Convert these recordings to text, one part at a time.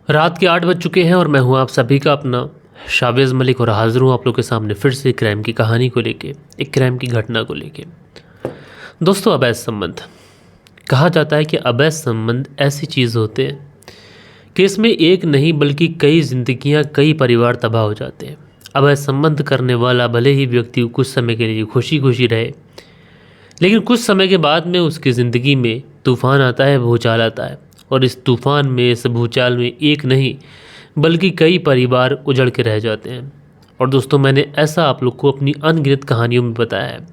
रात के 8 बज चुके हैं और मैं हूं आप सभी का अपना शावेज़ मलिक और हाज़िर हूं आप लोग के सामने फिर से एक क्राइम की कहानी को लेके, एक क्राइम की घटना को लेके। दोस्तों, अवैध संबंध कहा जाता है कि अवैध संबंध ऐसी चीज़ होते हैं कि इसमें एक नहीं बल्कि कई जिंदगियां, कई परिवार तबाह हो जाते हैं। अवैध संबंध करने वाला भले ही व्यक्ति कुछ समय के लिए खुशी खुशी रहे, लेकिन कुछ समय के बाद में उसकी ज़िंदगी में तूफ़ान आता है, भूचाल आता है, और इस तूफ़ान में, इस भूचाल में एक नहीं बल्कि कई परिवार उजड़ के रह जाते हैं। और दोस्तों, मैंने ऐसा आप लोग को अपनी अनगिनत कहानियों में बताया है।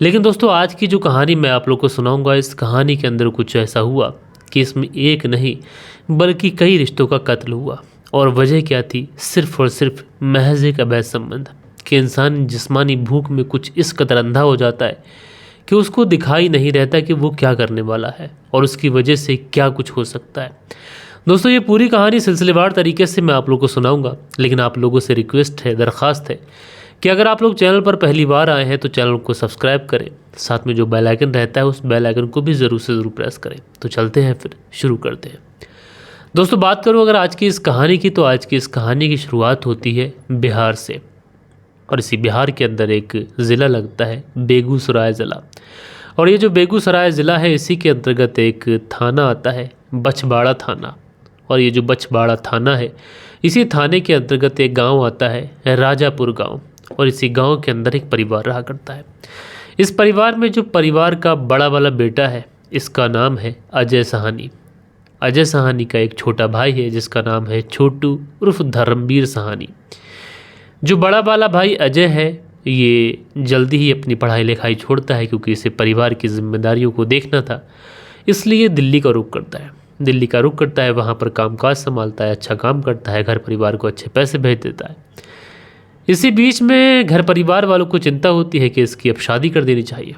लेकिन दोस्तों, आज की जो कहानी मैं आप लोग को सुनाऊंगा, इस कहानी के अंदर कुछ ऐसा हुआ कि इसमें एक नहीं बल्कि कई रिश्तों का कत्ल हुआ। और वजह क्या थी? सिर्फ और सिर्फ महज एक अवैध संबंध कि इंसान जिस्मानी भूख में कुछ इस कदर अंधा हो जाता है कि उसको दिखाई नहीं रहता कि वो क्या करने वाला है और उसकी वजह से क्या कुछ हो सकता है। दोस्तों, ये पूरी कहानी सिलसिलेवार तरीके से मैं आप लोगों को सुनाऊंगा, लेकिन आप लोगों से रिक्वेस्ट है, दरख्वास्त है कि अगर आप लोग चैनल पर पहली बार आए हैं तो चैनल को सब्सक्राइब करें, साथ में जो बेल आइकन रहता है उस बेल आइकन को भी ज़रूर से ज़रूर प्रेस करें। तो चलते हैं, फिर शुरू करते हैं। दोस्तों, बात करूँ अगर आज की इस कहानी की, तो आज की इस कहानी की शुरुआत होती है बिहार से। और इसी बिहार के अंदर एक ज़िला लगता है बेगूसराय ज़िला। और ये जो बेगूसराय ज़िला है, इसी के अंतर्गत एक थाना आता है, बछवाड़ा थाना। और ये जो बछवाड़ा थाना है, इसी थाने के अंतर्गत एक गांव आता है, राजापुर गांव। और इसी गांव के अंदर एक परिवार रहा करता है। इस परिवार में जो परिवार का बड़ा वाला बेटा है, इसका नाम है अजय साहनी। अजय साहनी का एक छोटा भाई है जिसका नाम है छोटू उर्फ धर्मवीर साहनी। जो बड़ा वाला भाई अजय है, ये जल्दी ही अपनी पढ़ाई लिखाई छोड़ता है क्योंकि इसे परिवार की जिम्मेदारियों को देखना था, इसलिए दिल्ली का रुख करता है। दिल्ली का रुख करता है, वहाँ पर कामकाज संभालता है, अच्छा काम करता है, घर परिवार को अच्छे पैसे भेज देता है। इसी बीच में घर परिवार वालों को चिंता होती है कि इसकी अब शादी कर देनी चाहिए।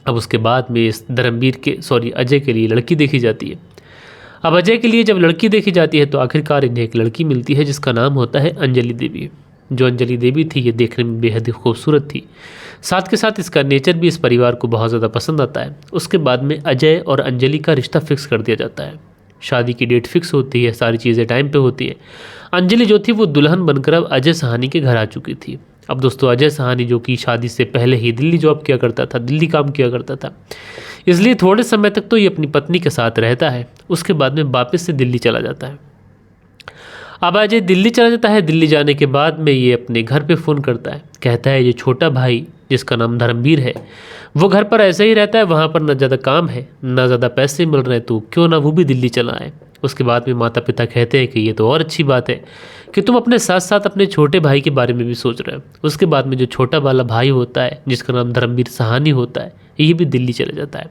अब उसके बाद में इस अजय के लिए लड़की देखी जाती है। अब अजय के लिए जब लड़की देखी जाती है तो आखिरकार इन्हें एक लड़की मिलती है जिसका नाम होता है अंजलि देवी। जो अंजलि देवी थी, ये देखने में बेहद ही खूबसूरत थी, साथ के साथ इसका नेचर भी इस परिवार को बहुत ज़्यादा पसंद आता है। उसके बाद में अजय और अंजलि का रिश्ता फिक्स कर दिया जाता है। शादी की डेट फिक्स होती है, सारी चीज़ें टाइम पे होती हैं। अंजलि जो थी वो दुल्हन बनकर अब अजय साहनी के घर आ चुकी थी। अब दोस्तों, अजय साहनी जो कि शादी से पहले ही दिल्ली जॉब किया करता था, दिल्ली काम किया करता था, इसलिए थोड़े समय तक तो ये अपनी पत्नी के साथ रहता है। उसके बाद में वापस से दिल्ली चला जाता है। अब अजय दिल्ली चला जाता है। दिल्ली जाने के बाद में ये अपने घर पे फ़ोन करता है, कहता है ये छोटा भाई जिसका नाम धर्मवीर है, वो घर पर ऐसे ही रहता है, वहाँ पर ना ज़्यादा काम है, ना ज़्यादा पैसे मिल रहे हैं, तो क्यों ना वो भी दिल्ली चला आए। उसके बाद में माता पिता कहते हैं कि ये तो और अच्छी बात है कि तुम अपने साथ साथ अपने छोटे भाई के बारे में भी सोच रहे हो। उसके बाद में जो छोटा वाला भाई होता है जिसका नाम धर्मवीर साहनी होता है, ये भी दिल्ली चले जाता है।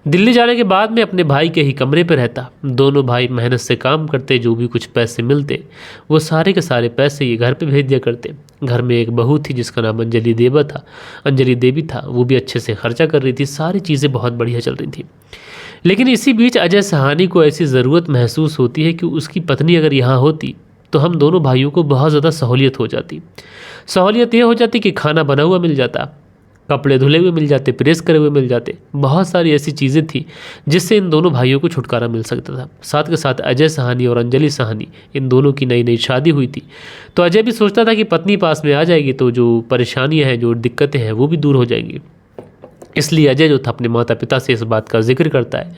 दिल्ली जाने के बाद में अपने भाई के ही कमरे पर रहता। दोनों भाई मेहनत से काम करते, जो भी कुछ पैसे मिलते वो सारे के सारे पैसे ये घर पे भेज दिया करते। घर में एक बहू थी जिसका नाम अंजलि देवी था, वो भी अच्छे से खर्चा कर रही थी, सारी चीज़ें बहुत बढ़िया चल रही थी। लेकिन इसी बीच अजय साहनी को ऐसी ज़रूरत महसूस होती है कि उसकी पत्नी अगर यहाँ होती तो हम दोनों भाइयों को बहुत ज़्यादा सहूलियत हो जाती। सहूलियत ये हो जाती कि खाना बना हुआ मिल जाता, कपड़े धुले हुए मिल जाते, प्रेस करे हुए मिल जाते, बहुत सारी ऐसी चीज़ें थी जिससे इन दोनों भाइयों को छुटकारा मिल सकता था। साथ के साथ अजय साहनी और अंजलि साहनी, इन दोनों की नई नई शादी हुई थी, तो अजय भी सोचता था कि पत्नी पास में आ जाएगी तो जो परेशानियां हैं, जो दिक्कतें हैं, वो भी दूर हो जाएंगी। इसलिए अजय जो था अपने माता पिता से इस बात का जिक्र करता है।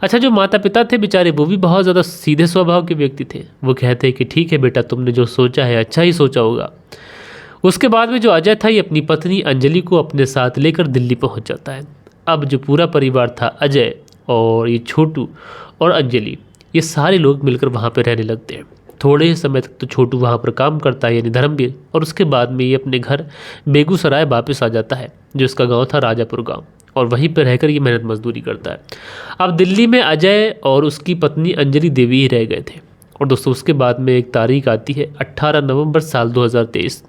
अच्छा, जो माता पिता थे बेचारे, वो भी बहुत ज़्यादा सीधे स्वभाव के व्यक्ति थे। वो कहते हैं कि ठीक है बेटा, तुमने जो सोचा है अच्छा ही सोचा होगा। उसके बाद में जो अजय था, ये अपनी पत्नी अंजलि को अपने साथ लेकर दिल्ली पहुंच जाता है। अब जो पूरा परिवार था, अजय और ये छोटू और अंजलि, ये सारे लोग मिलकर वहाँ पर रहने लगते हैं। थोड़े ही समय तक तो छोटू वहाँ पर काम करता है, यानी धर्मवीर, और उसके बाद में ये अपने घर बेगूसराय वापस आ जाता है, जो इसका गांव था राजापुर गांव, और वहीं पर रहकर ये मेहनत मजदूरी करता है। अब दिल्ली में अजय और उसकी पत्नी अंजलि देवी ही रह गए थे। और दोस्तों, उसके बाद में एक तारीख आती है 18 नवंबर साल 2023,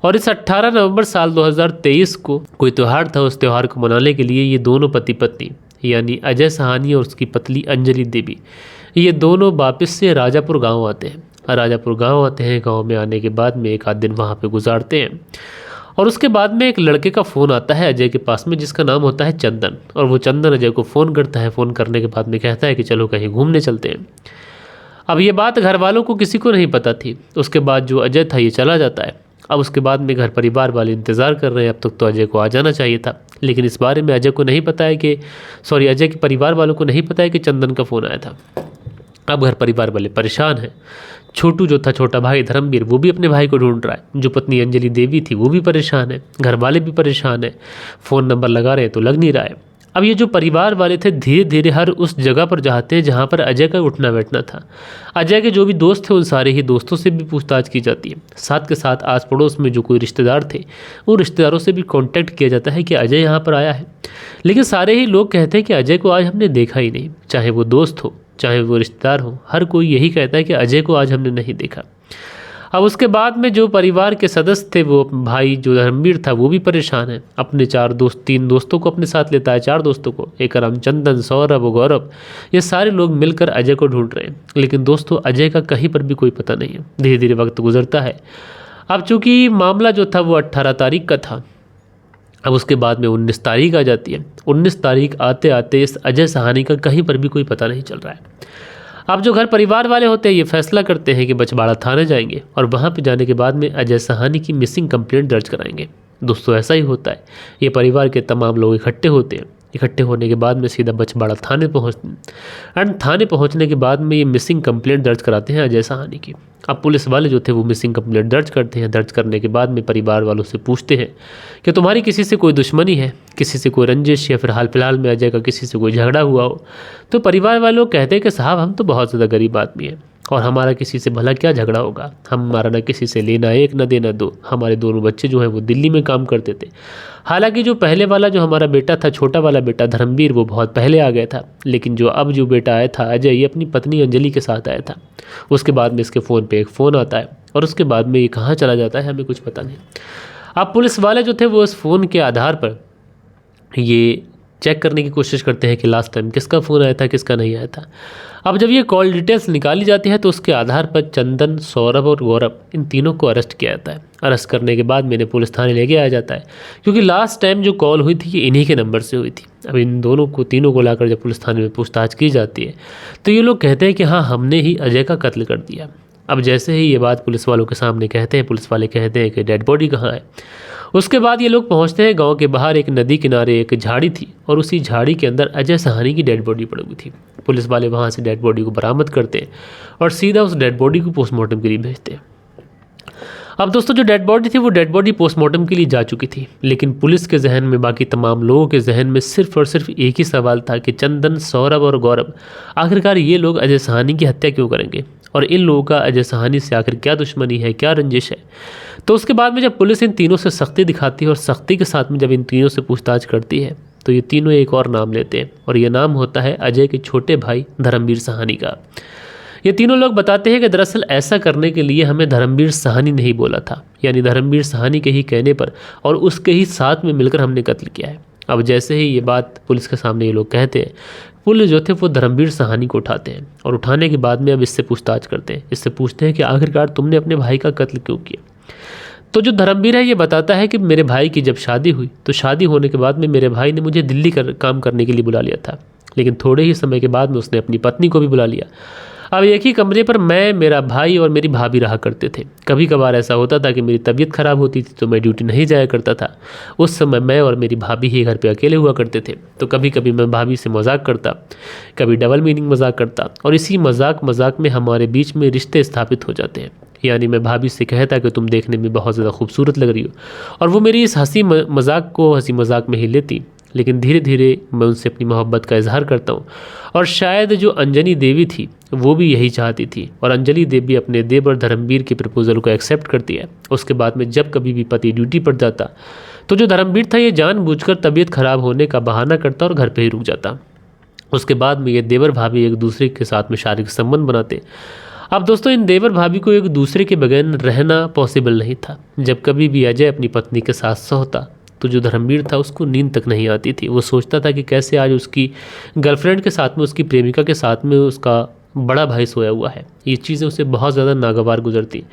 और इस 18 नवंबर साल 2023 को कोई त्यौहार था। उस त्यौहार को मनाने के लिए ये दोनों पति पत्नी, यानी अजय साहनी और उसकी पत्नी अंजलि देवी, ये दोनों वापस से राजापुर गांव आते हैं। राजापुर गांव आते हैं, गांव में आने के बाद में एक आध दिन वहाँ पे गुजारते हैं। और उसके बाद में एक लड़के का फ़ोन आता है अजय के पास में, जिसका नाम होता है चंदन। और वो चंदन अजय को फ़ोन करता है। फ़ोन करने के बाद में कहता है कि चलो कहीं घूमने चलते हैं। अब ये बात घर वालों को किसी को नहीं पता थी। उसके बाद जो अजय था ये चला जाता है। अब उसके बाद में घर परिवार वाले इंतज़ार कर रहे हैं, अब तक तो अजय को आ जाना चाहिए था। लेकिन इस बारे में अजय को नहीं पता है कि अजय के परिवार वालों को नहीं पता है कि चंदन का फ़ोन आया था। अब घर परिवार वाले परेशान हैं। छोटू जो था छोटा भाई धर्मवीर, वो भी अपने भाई को ढूंढ रहा है। जो पत्नी अंजलि देवी थी वो भी परेशान है, घर वाले भी परेशान है। फ़ोन नंबर लगा रहे हैं तो लग नहीं रहा है। अब ये जो परिवार वाले थे धीरे धीरे हर उस जगह पर जाते हैं जहाँ पर अजय का उठना बैठना था। अजय के जो भी दोस्त थे उन सारे ही दोस्तों से भी पूछताछ की जाती है। साथ के साथ आस पड़ोस में जो कोई रिश्तेदार थे उन रिश्तेदारों से भी कांटेक्ट किया जाता है कि अजय यहाँ पर आया है। लेकिन सारे ही लोग कहते हैं कि अजय को आज हमने देखा ही नहीं। चाहे वो दोस्त हो चाहे वो रिश्तेदार हो, हर कोई यही कहता है कि अजय को आज हमने नहीं देखा। अब उसके बाद में जो परिवार के सदस्य थे वो भाई जो धर्मवीर था वो भी परेशान है। अपने 3 दोस्तों को अपने साथ लेता है, 4 दोस्तों को, एक रामचंदन, सौरभ, गौरव, ये सारे लोग मिलकर अजय को ढूंढ रहे हैं। लेकिन दोस्तों अजय का कहीं पर भी कोई पता नहीं है। धीरे धीरे वक्त गुजरता है। अब चूँकि मामला जो था वो 18 तारीख का था, अब उसके बाद में 19 तारीख आ जाती है। 19 तारीख आते आते इस अजय सहानी का कहीं पर भी कोई पता नहीं चल रहा है। अब जो घर परिवार वाले होते हैं ये फैसला करते हैं कि बछवाड़ा थाने जाएंगे और वहाँ पे जाने के बाद में अजय सहानी की मिसिंग कंप्लेंट दर्ज कराएंगे। दोस्तों ऐसा ही होता है, ये परिवार के तमाम लोग इकट्ठे होते हैं। इकट्ठे होने के बाद में सीधा बछवाड़ा थाने पहुँचते हैं एंड थाने पहुँचने के बाद में ये मिसिंग कंप्लेंट दर्ज कराते हैं अजय सहानी की। अब पुलिस वाले जो थे वो मिसिंग कंप्लेंट दर्ज करते हैं। दर्ज करने के बाद में परिवार वालों से पूछते हैं कि तुम्हारी किसी से कोई दुश्मनी है, किसी से कोई रंजिश, या फिर हाल फिलहाल में अजय का किसी से कोई झगड़ा हुआ हो। तो परिवार वाले लोग कहते हैं कि साहब हम तो बहुत ज़्यादा गरीब आदमी हैं और हमारा किसी से भला क्या झगड़ा होगा। हमारा ना किसी से लेना एक ना देना दो। हमारे दोनों बच्चे जो हैं वो दिल्ली में काम करते थे। हालांकि जो पहले वाला जो हमारा बेटा था, छोटा वाला बेटा धर्मवीर, वो बहुत पहले आ गया था। लेकिन जो अब जो बेटा आया था अजय, ये अपनी पत्नी अंजलि के साथ आया था। उसके बाद में इसके फ़ोन पे एक फ़ोन आता है और उसके बाद में ये कहाँ चला जाता है हमें कुछ पता नहीं। अब पुलिस वाले जो थे वो इस फ़ोन के आधार पर ये चेक करने की कोशिश करते हैं कि लास्ट टाइम किसका फ़ोन आया था किसका नहीं आया था। अब जब ये कॉल डिटेल्स निकाली जाती है तो उसके आधार पर चंदन, सौरभ और गौरव, इन तीनों को अरेस्ट किया जाता है। अरेस्ट करने के बाद मैंने पुलिस थाने लेके आया जाता है, क्योंकि लास्ट टाइम जो कॉल हुई थी ये इन्हीं के नंबर से हुई थी। अब इन तीनों को लाकर जब पुलिस थाने में पूछताछ की जाती है तो ये लोग कहते हैं कि हाँ हमने ही अजय का कत्ल कर दिया। अब जैसे ही ये बात पुलिस वालों के सामने कहते हैं, पुलिस वाले कहते हैं कि डेड बॉडी कहाँ है। उसके बाद ये लोग पहुंचते हैं गांव के बाहर एक नदी किनारे एक झाड़ी थी और उसी झाड़ी के अंदर अजय सहानी की डेड बॉडी पड़ी हुई थी। पुलिस वाले वहां से डेड बॉडी को बरामद करते हैं और सीधा उस डेड बॉडी को पोस्टमार्टम के लिए भेजते हैं। अब दोस्तों जो डेड बॉडी थी वो डेड बॉडी पोस्टमार्टम के लिए जा चुकी थी, लेकिन पुलिस के जहन में, बाकी तमाम लोगों के जहन में सिर्फ और सिर्फ एक ही सवाल था कि चंदन, सौरभ और गौरव, आखिरकार ये लोग अजय सहानी की हत्या क्यों करेंगे और इन लोगों का अजय सहानी से आखिर क्या दुश्मनी है, क्या रंजिश है। तो उसके बाद में जब पुलिस इन तीनों से सख्ती दिखाती है और सख्ती के साथ में जब इन तीनों से पूछताछ करती है तो ये तीनों एक और नाम लेते हैं और ये नाम होता है अजय के छोटे भाई धर्मवीर सहानी का। ये तीनों लोग बताते हैं कि दरअसल ऐसा करने के लिए हमें धर्मवीर सहानी नहीं बोला था, यानी धर्मवीर सहानी के ही कहने पर और उसके ही साथ में मिलकर हमने कत्ल किया है। अब जैसे ही ये बात पुलिस के सामने ये लोग कहते हैं, पुलिस जो थे वो धर्मवीर सहानी को उठाते हैं और उठाने के बाद में अब इससे पूछताछ करते हैं। इससे पूछते हैं कि आखिरकार तुमने अपने भाई का कत्ल क्यों किया। तो जो धर्मवीर है ये बताता है कि मेरे भाई की जब शादी हुई तो शादी होने के बाद में मेरे भाई ने मुझे दिल्ली काम करने के लिए बुला लिया था, लेकिन थोड़े ही समय के बाद में उसने अपनी पत्नी को भी बुला लिया। अब एक ही कमरे पर मैं, मेरा भाई और मेरी भाभी रहा करते थे। कभी कभार ऐसा होता था कि मेरी तबीयत ख़राब होती थी तो मैं ड्यूटी नहीं जाया करता था। उस समय मैं और मेरी भाभी ही घर पे अकेले हुआ करते थे। तो कभी कभी मैं भाभी से मजाक करता, कभी डबल मीनिंग मजाक करता और इसी मजाक में हमारे बीच में रिश्ते स्थापित हो जाते हैं। यानी मैं भाभी से कहता कि तुम देखने में बहुत ज़्यादा खूबसूरत लग रही हो और वो मेरी इस हंसी मजाक में ही लेती। लेकिन धीरे धीरे मैं उनसे अपनी मोहब्बत का इजहार करता हूँ और शायद जो अंजनी देवी थी वो भी यही चाहती थी और अंजलि देवी अपने देवर धर्मवीर के प्रपोजल को एक्सेप्ट करती है। उसके बाद में जब कभी भी पति ड्यूटी पर जाता तो जो धर्मवीर था ये जानबूझकर तबीयत खराब होने का बहाना करता और घर पे ही रुक जाता। उसके बाद में ये देवर भाभी एक दूसरे के साथ में शारीरिक संबंध बनाते। अब दोस्तों इन देवर भाभी को एक दूसरे के बगैर रहना पॉसिबल नहीं था। जब कभी भी अजय अपनी पत्नी के साथ सोता तो जो धर्मवीर था उसको नींद तक नहीं आती थी। वो सोचता था कि कैसे आज उसकी गर्लफ्रेंड के साथ में, उसकी प्रेमिका के साथ में उसका बड़ा भाई सोया हुआ है। ये चीज़ें उसे बहुत ज़्यादा नागवार गुजरती।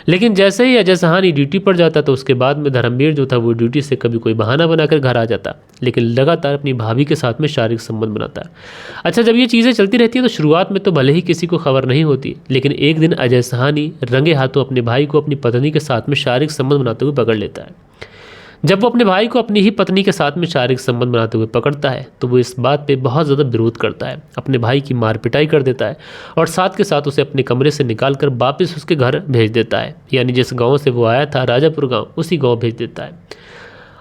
लेकिन जैसे ही अजय सहानी ड्यूटी पर जाता तो उसके बाद में धर्मवीर जो था वो ड्यूटी से कभी कोई बहाना बनाकर घर आ जाता, लेकिन लगातार अपनी भाभी के साथ में शारीरिक संबंध बनाता। अच्छा, जब ये चीज़ें चलती रहती हैं तो शुरुआत में तो भले ही किसी को खबर नहीं होती, लेकिन एक दिन अजय सहानी रंगे हाथों अपने भाई को अपनी पत्नी के साथ में शारीरिक संबंध बनाते हुए पकड़ लेता है। जब वो अपने भाई को अपनी ही पत्नी के साथ में शारीरिक संबंध बनाते हुए पकड़ता है तो वो इस बात पे बहुत ज़्यादा विरोध करता है, अपने भाई की मार पिटाई कर देता है और साथ के साथ उसे अपने कमरे से निकाल कर वापस उसके घर भेज देता है, यानी जिस गांव से वो आया था राजापुर गांव, उसी गांव भेज देता है।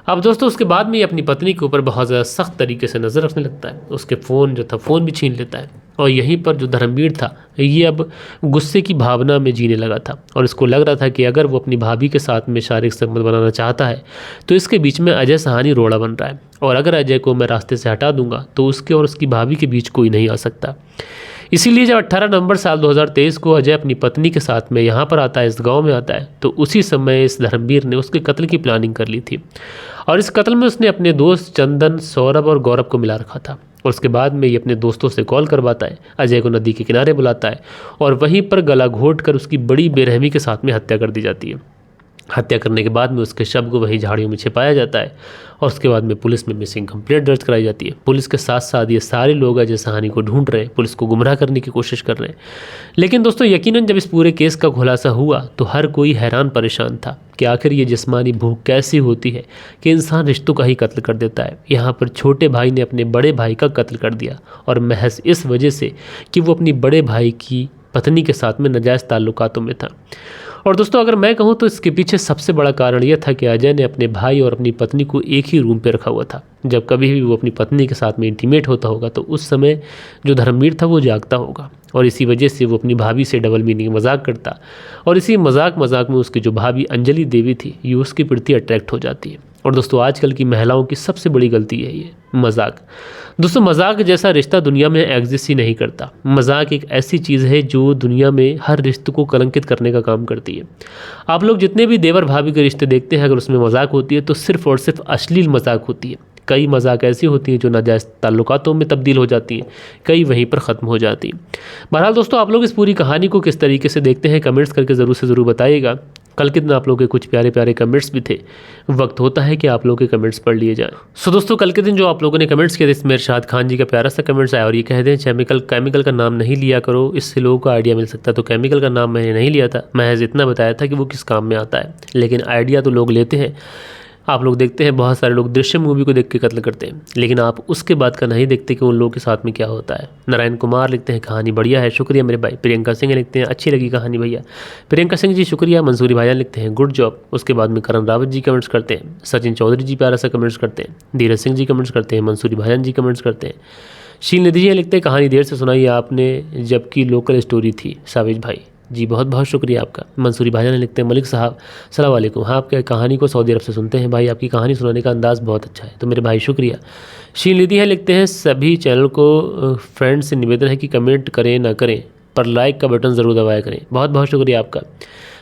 अब दोस्तों उसके बाद में ये अपनी पत्नी के ऊपर बहुत ज़्यादा सख्त तरीके से नज़र रखने लगता है। उसके फ़ोन जो था फ़ोन भी छीन लेता है और यहीं पर जो धर्मवीर था ये अब गुस्से की भावना में जीने लगा था और इसको लग रहा था कि अगर वो अपनी भाभी के साथ में शारीरिक संबंध बनाना चाहता है तो इसके बीच में अजय सहानी रोड़ा बन रहा है और अगर अजय को मैं रास्ते से हटा दूंगा तो उसके और उसकी भाभी के बीच कोई नहीं आ सकता। इसीलिए जब 18 नवंबर साल 2023 को अजय अपनी पत्नी के साथ में यहाँ पर आता है, इस गांव में आता है, तो उसी समय इस धर्मवीर ने उसके कत्ल की प्लानिंग कर ली थी और इस कत्ल में उसने अपने दोस्त चंदन, सौरभ और गौरव को मिला रखा था और उसके बाद में ये अपने दोस्तों से कॉल करवाता है, अजय को नदी के किनारे बुलाता है और वहीं पर गला घोट कर उसकी बड़ी बेरहमी के साथ में हत्या कर दी जाती है। हत्या करने के बाद में उसके शव को वहीं झाड़ियों में छिपाया जाता है और उसके बाद में पुलिस में मिसिंग कंप्लेंट दर्ज कराई जाती है। पुलिस के साथ साथ ये सारे लोग अजय सहानी को ढूंढ रहे हैं, पुलिस को गुमराह करने की कोशिश कर रहे हैं। लेकिन दोस्तों यकीनन जब इस पूरे केस का खुलासा हुआ तो हर कोई हैरान परेशान था कि आखिर ये जिस्मानी भूख कैसी होती है कि इंसान रिश्तों का ही कत्ल कर देता है। यहाँ पर छोटे भाई ने अपने बड़े भाई का कत्ल कर दिया और महज इस वजह से कि वो अपनी बड़े भाई की पत्नी के साथ में नाजायज़ ताल्लुकातों में था। और दोस्तों अगर मैं कहूँ तो इसके पीछे सबसे बड़ा कारण यह था कि अजय ने अपने भाई और अपनी पत्नी को एक ही रूम पे रखा हुआ था। जब कभी भी वो अपनी पत्नी के साथ में इंटीमेट होता होगा तो उस समय जो धर्मवीर था वो जागता होगा और इसी वजह से वो अपनी भाभी से डबल मीनिंग मजाक करता और इसी मजाक में उसकी जो भाभी अंजलि देवी थी ये उसके प्रति अट्रैक्ट हो जाती है। और दोस्तों आजकल की महिलाओं की सबसे बड़ी गलती है ये मजाक। दोस्तों मजाक जैसा रिश्ता दुनिया में एग्जिस्ट ही नहीं करता। मजाक एक ऐसी चीज़ है जो दुनिया में हर रिश्ते को कलंकित करने का काम करती है। आप लोग जितने भी देवर भाभी के रिश्ते देखते हैं अगर उसमें मजाक होती है तो सिर्फ और सिर्फ अश्लील मजाक होती है। कई मजाक ऐसी होती हैं जो नाजायज़ ताल्लुकातों में तब्दील हो जाती हैं, कई वहीं पर ख़त्म हो जाती हैं। बहरहाल दोस्तों आप लोग इस पूरी कहानी को किस तरीके से देखते हैं कमेंट्स करके ज़रूर से ज़रूर बताइएगा। कल के दिन आप लोगों के कुछ प्यारे प्यारे कमेंट्स भी थे, वक्त होता है कि आप लोगों के कमेंट्स पढ़ लिए जाएं। सो दोस्तों कल के दिन जो आप लोगों ने कमेंट्स किए थे इसमें इरशाद खान जी का प्यारा सा कमेंट्स आया और ये कहते हैं केमिकल का नाम नहीं लिया करो, इससे लोगों को आइडिया मिल सकता है। तो केमिकल का नाम मैंने नहीं लिया था, महज इतना बताया था कि वो किस काम में आता है, लेकिन आइडिया तो लोग लेते हैं। आप लोग देखते हैं बहुत सारे लोग दृश्यम मूवी को देख के कत्ल करते हैं, लेकिन आप उसके बाद का नहीं देखते कि उन लोगों के साथ में क्या होता है। नारायण कुमार लिखते हैं कहानी बढ़िया है, शुक्रिया मेरे भाई। प्रियंका सिंह लिखते हैं अच्छी लगी कहानी भैया। प्रियंका सिंह जी शुक्रिया। मंसूरी भाईजान लिखते हैं गुड जॉब। उसके बाद में करण रावत जी कमेंट्स करते हैं, सचिन चौधरी जी प्यारा सा कमेंट्स करते हैं, धीरज सिंह जी कमेंट्स करते हैं, मंसूरी भाईजान जी कमेंट्स करते हैं। शील निधि जी लिखते हैं कहानी देर से सुनाई आपने जबकि लोकल स्टोरी थी। साविज भाई जी बहुत बहुत शुक्रिया आपका। मंसूरी भाईजान लिखते हैं मलिक साहब सलाम वालेकुम, हाँ आपके कहानी को सऊदी अरब से सुनते हैं भाई, आपकी कहानी सुनाने का अंदाज़ बहुत अच्छा है। तो मेरे भाई शुक्रिया। शील निधि है लिखते हैं सभी चैनल को फ्रेंड से निवेदन है कि कमेंट करें ना करें पर लाइक का बटन ज़रूर दबाया करें। बहुत बहुत शुक्रिया आपका।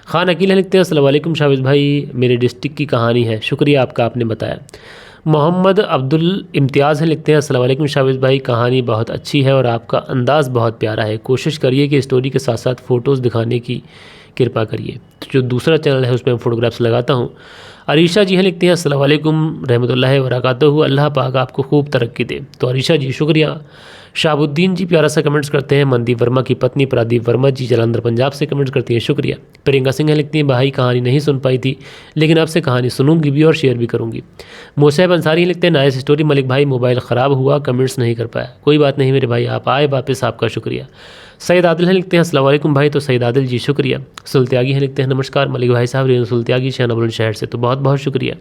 खान अकील है लिखते हैं अस्सलाम वालेकुम शाविज भाई, मेरे डिस्ट्रिक्ट की कहानी है, शुक्रिया आपका आपने बताया। मोहम्मद अब्दुल इम्तियाज़ हैं लिखते हैं अस्सलाम वालेकुम शाविज भाई, कहानी बहुत अच्छी है और आपका अंदाज़ बहुत प्यारा है, कोशिश करिए कि स्टोरी के साथ साथ फ़ोटोज़ दिखाने की कृपा करिए। तो जो दूसरा चैनल है उसमें मैं फ़ोटोग्राफ्स लगाता हूँ। अरीशा जी हैं लिखते हैं अस्सलाम वालेकुम रहमतुल्लाहि व बरकातहू, अल्लाह पाक आपको खूब तरक्की दे। तो अरीशा जी शुक्रिया। शाहबुद्दीन जी प्यारा सा कमेंट्स करते हैं। मनदीप वर्मा की पत्नी प्रादीप वर्मा जी जलंधर पंजाब से कमेंट्स करती हैं, शुक्रिया। प्रियंका सिंह लिखती हैं भाई कहानी नहीं सुन पाई थी लेकिन आपसे कहानी सुनूंगी भी और शेयर भी करूंगी। मोसैब अंसारी लिखते हैं नाइस स्टोरी मलिक भाई, मोबाइल ख़राब हुआ कमेंट्स नहीं कर पाया, कोई बात नहीं मेरे भाई, आप आए वापस, आपका शुक्रिया। सैयद आदिल हैं लिखते हैं अस्सलाम वालेकुम भाई, तो सैयद आदिल जी शुक्रिया। सुल्त्यागी हैं लिखते हैं नमस्कार मलिक भाई साहब, रेणु सुल्त्यागी शाहनवाज शहर से, तो बहुत बहुत शुक्रिया।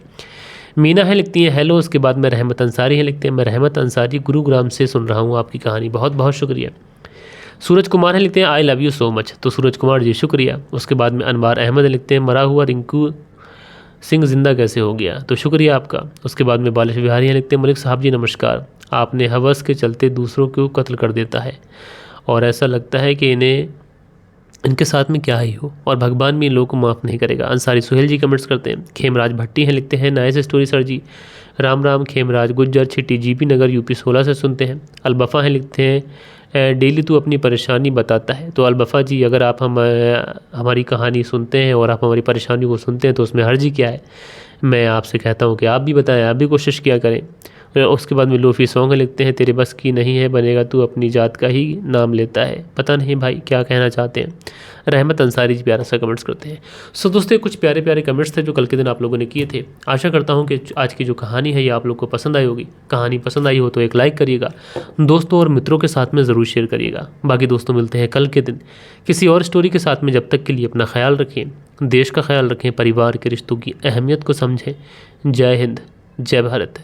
मीना है लिखती हैं हेलो। उसके बाद में रहमत अंसारी हैं लिखते हैं मैं रहमत अंसारी गुरुग्राम से सुन रहा हूँ आपकी कहानी, बहुत बहुत शुक्रिया। सूरज कुमार हैं लिखते हैं I love you so much, तो सूरज कुमार जी शुक्रिया। उसके बाद में अनवार अहमद लिखते हैं मरा हुआ रिंकू सिंह जिंदा कैसे हो गया, तो शुक्रिया आपका। उसके बाद में बालिश बिहारी हैं लिखते हैं मलिक साहब जी नमस्कार, आपने हवस के चलते दूसरों को कत्ल कर देता है और ऐसा लगता है कि इनके साथ में क्या ही हो और भगवान भी इन लोगों को माफ़ नहीं करेगा। अंसारी सुहेल जी कमेंट्स करते हैं। खेमराज भट्टी हैं लिखते हैं नाइस स्टोरी सर जी, राम राम। खेमराज गुज्जर छिट्टी जीपी नगर यूपी 16 से सुनते हैं। अलबफ़ा हैं लिखते हैं डेली तू अपनी परेशानी बताता है। तो अलबफ़ा जी, अगर आप हमारी कहानी सुनते हैं और आप हमारी परेशानी को सुनते हैं तो उसमें हर्ज क्या है। मैं आपसे कहता हूँ कि आप भी बताएं, आप भी कोशिश किया करें। उसके बाद में लोफ़ी सॉन्ग लिखते हैं, तेरे बस की नहीं है बनेगा तू अपनी जात का ही नाम लेता है। पता नहीं भाई क्या कहना चाहते हैं। रहमत अंसारी जी प्यारा सा कमेंट्स करते हैं। सो दोस्तों, कुछ प्यारे प्यारे कमेंट्स थे जो कल के दिन आप लोगों ने किए थे। आशा करता हूँ कि आज की जो कहानी है ये आप लोग को पसंद आई होगी। कहानी पसंद आई हो तो एक लाइक करिएगा, दोस्तों और मित्रों के साथ में ज़रूर शेयर करिएगा। बाकी दोस्तों, मिलते हैं कल के दिन किसी और स्टोरी के साथ में। जब तक के लिए अपना ख्याल रखें, देश का ख्याल रखें, परिवार के रिश्तों की अहमियत को समझें। जय हिंद, जय भारत।